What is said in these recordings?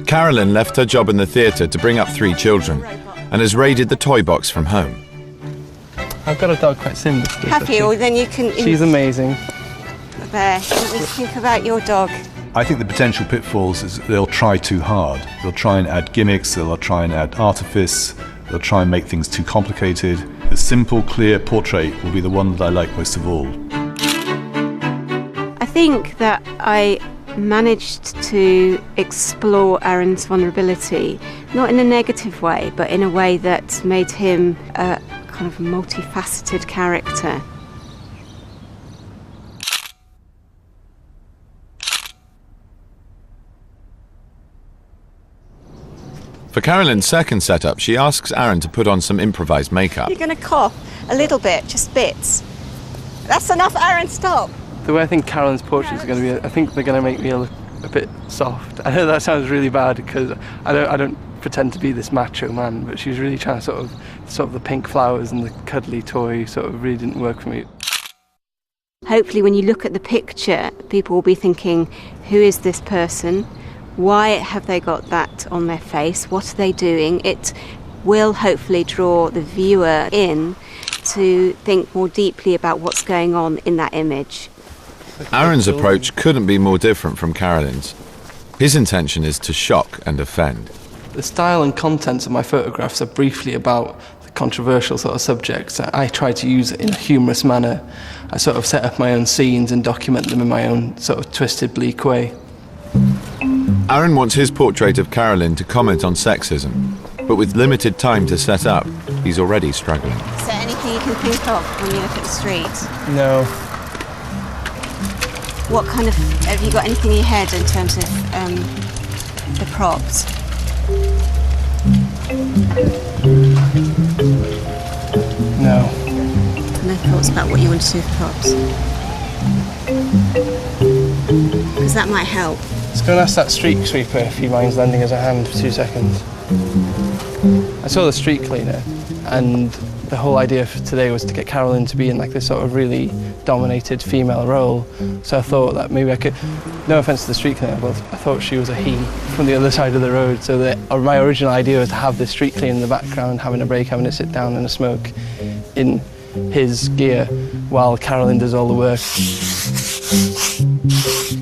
Carolyn left her job in the theatre to bring up 3 children and has raided the toy box from home. I've got a dog quite similar to this. Have you? Well, then you can... She's amazing. There, let me think about your dog. I think the potential pitfalls is they'll try too hard. They'll try and add gimmicks, they'll try and add artifice, they'll try and make things too complicated. The simple, clear portrait will be the one that I like most of all. I think that I managed to explore Aaron's vulnerability, not in a negative way, but in a way that made him a kind of multifaceted character. For Carolyn's second setup, she asks Aaron to put on some improvised makeup. You're going to cough a little bit, just bits. That's enough, Aaron, stop. The way I think Carolyn's portraits are going to be, I think they're going to make me look a bit soft. I know that sounds really bad because I don't pretend to be this macho man, but she's really trying to sort of the pink flowers and the cuddly toy sort of really didn't work for me. Hopefully when you look at the picture, people will be thinking, who is this person? Why have they got that on their face? What are they doing? It will hopefully draw the viewer in to think more deeply about what's going on in that image. Aaron's approach couldn't be more different from Carolyn's. His intention is to shock and offend. The style and contents of my photographs are briefly about the controversial sort of subjects. I try to use it in a humorous manner. I sort of set up my own scenes and document them in my own sort of twisted, bleak way. Aaron wants his portrait of Carolyn to comment on sexism, but with limited time to set up, he's already struggling. Is there anything you can think of when you look at the street? No. What kind of... have you got anything in your head in terms of the props? No. No thoughts about what you want to do with props? Because that might help. Let's go and ask that street sweeper if he minds lending us a hand for 2 seconds. I saw the street cleaner, and the whole idea for today was to get Carolyn to be in like this sort of really dominated female role. So I thought that maybe I could, no offence to the street cleaner, but I thought she was a he from the other side of the road. So that my original idea was to have this street cleaner in the background, having a break, having a sit down and a smoke in his gear while Carolyn does all the work.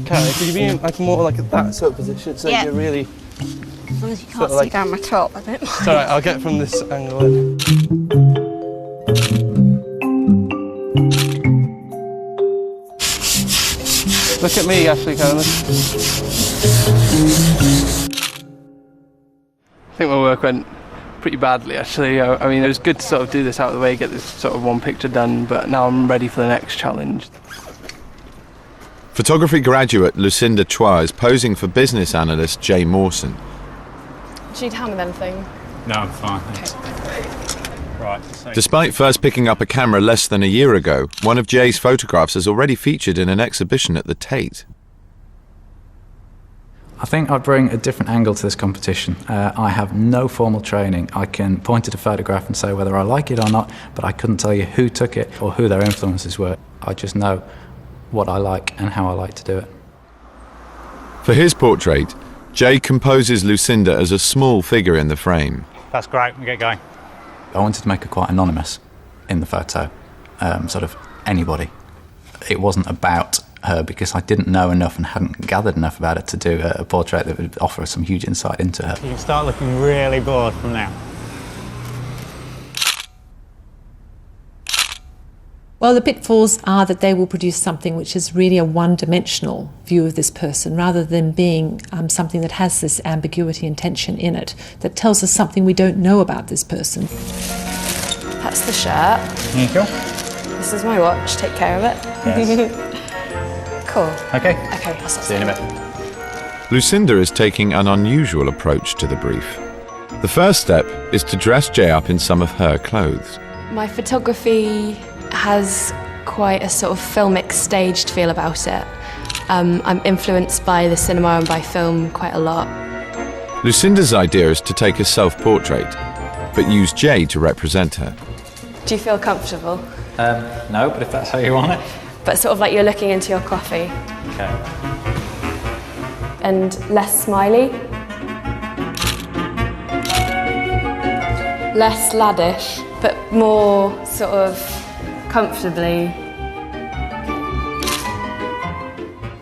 Carolyn, could you be in like more like that sort of position so you're really... As long as you can't see down my top, I don't mind. It's all right, I'll get from this angle in. Look at me, Ashley, Carolyn. I think my work went pretty badly, actually. I mean, it was good to sort of do this out of the way, get this sort of one picture done, but now I'm ready for the next challenge. Photography graduate Lucinda Chua is posing for business analyst Jay Mawson. Do you need help with anything? No, I'm fine, thanks. Right. So Despite first picking up a camera less than a year ago, one of Jay's photographs has already featured in an exhibition at the Tate. I think I'd bring a different angle to this competition. I have no formal training. I can point at a photograph and say whether I like it or not, but I couldn't tell you who took it or who their influences were. I just know what I like and how I like to do it. For his portrait, Jay composes Lucinda as a small figure in the frame. that's great, we get going. I wanted to make her quite anonymous in the photo, sort of anybody. It wasn't about her because I didn't know enough and hadn't gathered enough about it to do a portrait that would offer some huge insight into her. You can start looking really bored from now. Well, the pitfalls are that they will produce something which is really a one-dimensional view of this person rather than being something that has this ambiguity and tension in it, that tells us something we don't know about this person. That's the shirt. Thank you. This is my watch. Take care of it. Yes. Cool. Okay. Okay, I'll See you in a bit. Lucinda is taking an unusual approach to the brief. The first step is to dress Jay up in some of her clothes. My photography has quite a sort of filmic, staged feel about it. I'm influenced by the cinema and by film quite a lot. Lucinda's idea is to take a self-portrait, but use Jay to represent her. Do you feel comfortable? No, but if that's how you want it. But sort of like you're looking into your coffee. Okay. And less smiley. Less laddish, but more sort of comfortably.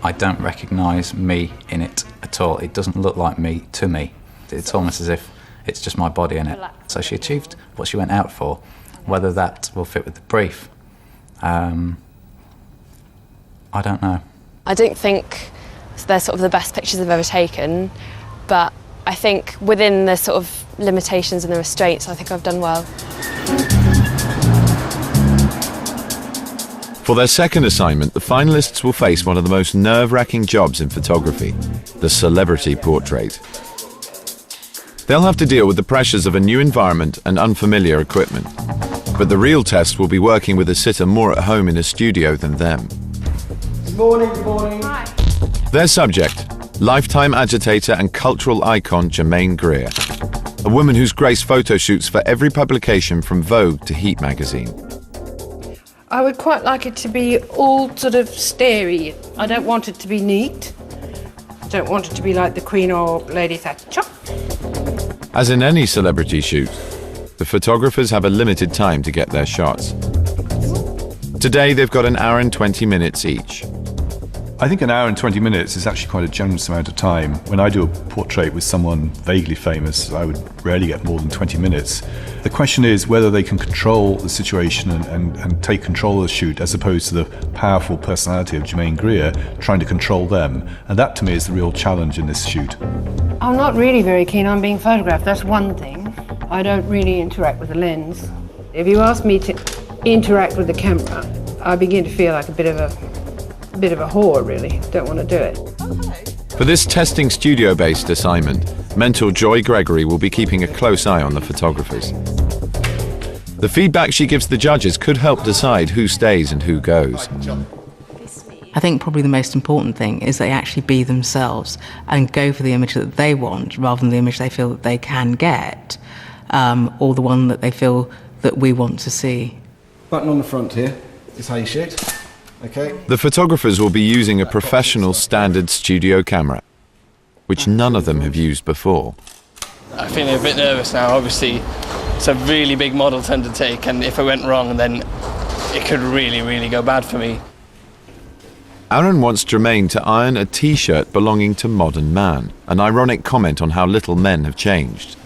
I don't recognise me in it at all. It doesn't look like me to me. It's almost as if it's just my body in it. So she achieved what she went out for. Whether that will fit with the brief, I don't know. I don't think they're sort of the best pictures I've ever taken, but I think within the sort of limitations and the restraints, I think I've done well. For their second assignment, the finalists will face one of the most nerve-wracking jobs in photography, the celebrity portrait. They'll have to deal with the pressures of a new environment and unfamiliar equipment. But the real test will be working with a sitter more at home in a studio than them. Good morning, good morning. Hi. Their subject, lifetime agitator and cultural icon Germaine Greer, a woman who's graced photo shoots for every publication from Vogue to Heat magazine. I would quite like it to be all sort of starey. I don't want it to be neat. I don't want it to be like the Queen or Lady Thatcher. As in any celebrity shoot, the photographers have a limited time to get their shots. Today they've got an hour and 20 minutes each. I think an hour and 20 minutes is actually quite a generous amount of time. When I do a portrait with someone vaguely famous, I would rarely get more than 20 minutes. The question is whether they can control the situation and take control of the shoot, as opposed to the powerful personality of Germaine Greer trying to control them. And that, to me, is the real challenge in this shoot. I'm not really very keen on being photographed, that's one thing. I don't really interact with the lens. If you ask me to interact with the camera, I begin to feel like a bit of a whore, really. Don't want to do it. For this testing studio-based assignment, mentor Joy Gregory will be keeping a close eye on the photographers. The feedback she gives the judges could help decide who stays and who goes. I think probably the most important thing is they actually be themselves and go for the image that they want rather than the image they feel that they can get, or the one that they feel that we want to see. Button on the front here is how you shoot. Okay. The photographers will be using a professional standard studio camera, which none of them have used before. I'm feeling a bit nervous now. Obviously, it's a really big model to undertake, and if it went wrong, then it could really, really go bad for me. Aaron wants Germaine to iron a T-shirt belonging to Modern Man, an ironic comment on how little men have changed.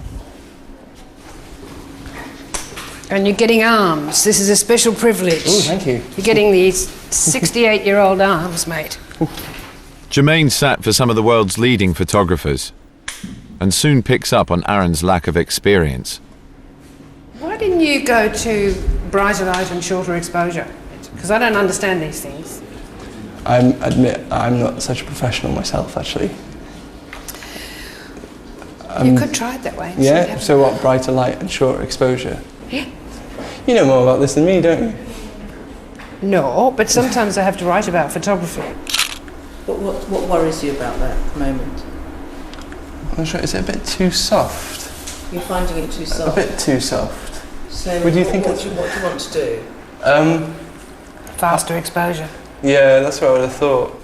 And you're getting arms. This is a special privilege. Oh, thank you. You're getting these 68-year-old arms, mate. Germaine sat for some of the world's leading photographers and soon picks up on Aaron's lack of experience. Why didn't you go to brighter light and shorter exposure? Because I don't understand these things. I admit I'm not such a professional myself, actually. You could try it that way. Yeah, so what, brighter light and shorter exposure? Yeah. You know more about this than me, don't you? No, but sometimes I have to write about photography. What worries you about that at the moment? I'm not sure, is it a bit too soft? You're finding it too soft? A bit too soft. So Would you think what do you want to do? Faster exposure. Yeah, that's what I would have thought.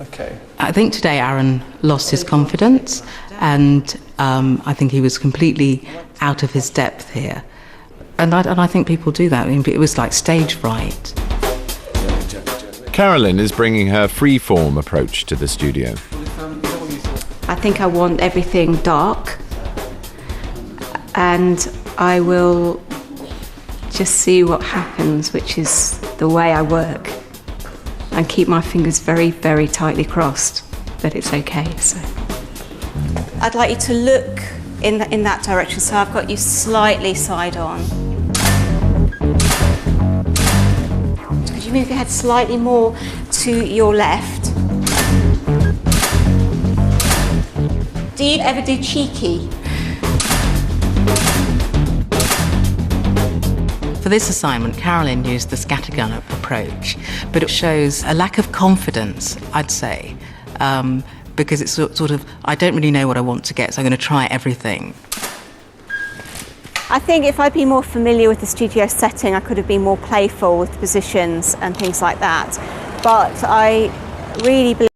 Okay. I think today Aaron lost his confidence, and I think he was completely out of his depth here. And I think people do that. I mean, it was like stage fright. Carolyn is bringing her free-form approach to the studio. I think I want everything dark, and I will just see what happens, which is the way I work, and keep my fingers very, very tightly crossed that it's okay. So I'd like you to look in that direction, so I've got you slightly side on. Could you move your head slightly more to your left? Do you ever do cheeky? For this assignment, Carolyn used the scattergun approach, but it shows a lack of confidence, I'd say, because it's sort of, I don't really know what I want to get, so I'm going to try everything. I think if I'd been more familiar with the studio setting, I could have been more playful with positions and things like that. But I really believe